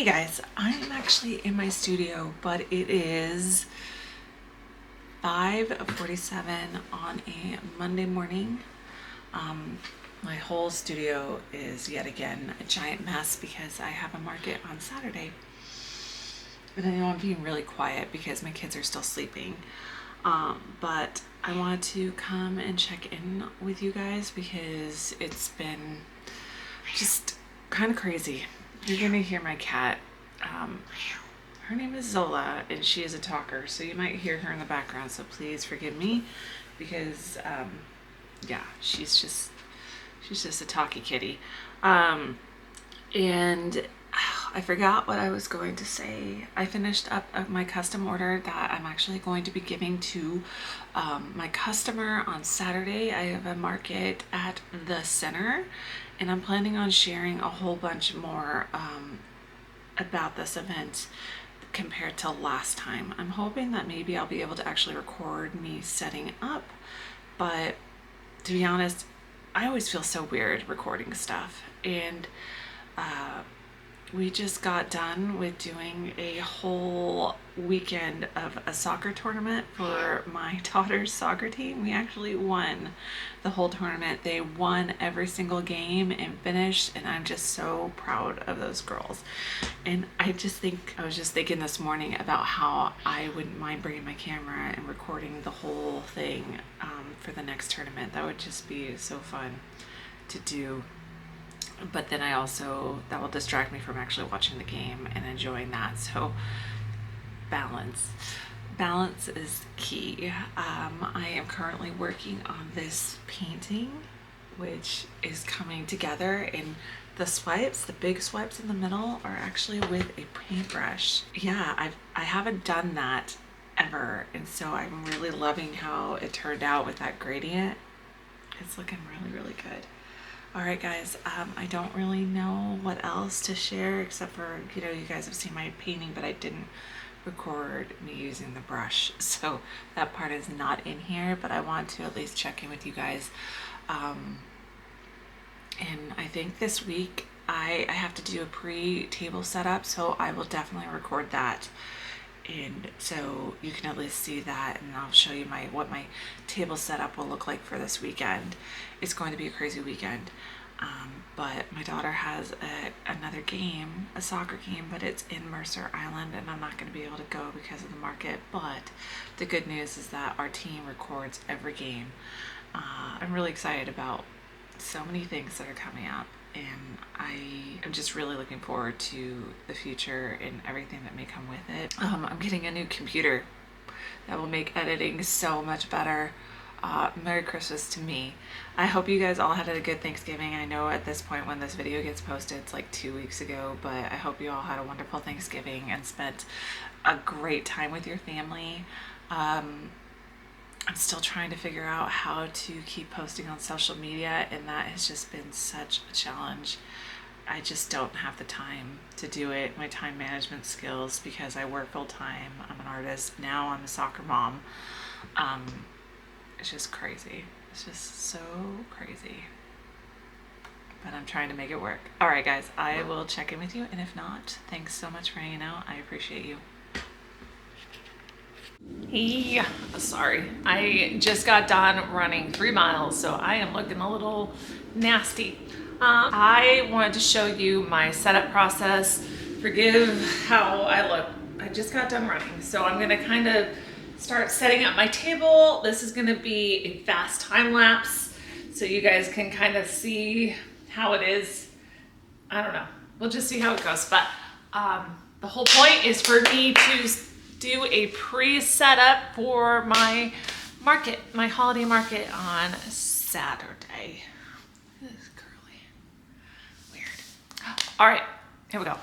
guys, I am actually in my studio, but it is 5:47 on a Monday morning. My whole studio is yet again a giant mess because I have a market on Saturday. And I know I'm being really quiet because my kids are still sleeping. But I wanted to come and check in with you guys because it's been just kind of crazy. You're gonna hear my cat. Her name is Zola and she is a talker, so you might hear her in the background, so please forgive me because yeah, she's just a talky kitty. And I forgot what I was going to say. I finished up my custom order that I'm actually going to be giving to my customer on Saturday. I have a market at the center and I'm planning on sharing a whole bunch more about this event compared to last time. I'm hoping that maybe I'll be able to actually record me setting up, but to be honest, I always feel so weird recording stuff. And we just got done with doing a whole weekend of a soccer tournament for my daughter's soccer team. We actually won the whole tournament. They won every single game and finished, and I'm just so proud of those girls. And I was just thinking this morning about how I wouldn't mind bringing my camera and recording the whole thing for the next tournament. That would just be so fun to do. But then that will distract me from actually watching the game and enjoying that. So balance is key. I am currently working on this painting, which is coming together, and the big swipes in the middle are actually with a paintbrush. Yeah, I haven't done that ever, and so I'm really loving how it turned out with that gradient. It's looking really good. All right, guys, I don't really know what else to share except for, you guys have seen my painting, but I didn't record me using the brush. So that part is not in here, but I want to at least check in with you guys. And I think this week I have to do a pre-table setup, so I will definitely record that. And so you can at least see that, and I'll show you what my table setup will look like for this weekend. It's going to be a crazy weekend, but my daughter has another game, a soccer game, but it's in Mercer Island, and I'm not going to be able to go because of the market. But the good news is that our team records every game. I'm really excited about so many things that are coming up, and I am just really looking forward to the future and everything that may come with it. I'm getting a new computer that will make editing so much better. Merry Christmas to me. I hope you guys all had a good Thanksgiving. I know at this point when this video gets posted, it's like 2 weeks ago, but I hope you all had a wonderful Thanksgiving and spent a great time with your family. I'm still trying to figure out how to keep posting on social media, and that has just been such a challenge. I just don't have the time to do it. My time management skills, because I work full time. I'm an artist. Now I'm a soccer mom. It's just crazy. It's just so crazy. But I'm trying to make it work. All right, guys, I will check in with you. And if not, thanks so much for hanging out. I appreciate you. Hey, sorry. I just got done running 3 miles, so I am looking a little nasty. I wanted to show you my setup process. Forgive how I look. I just got done running, so I'm gonna kind of start setting up my table. This is gonna be a fast time lapse, so you guys can kind of see how it is. I don't know. We'll just see how it goes. But the whole point is for me to do a pre-setup for my market, my holiday market on Saturday. This is curly. Weird. All right, here we go.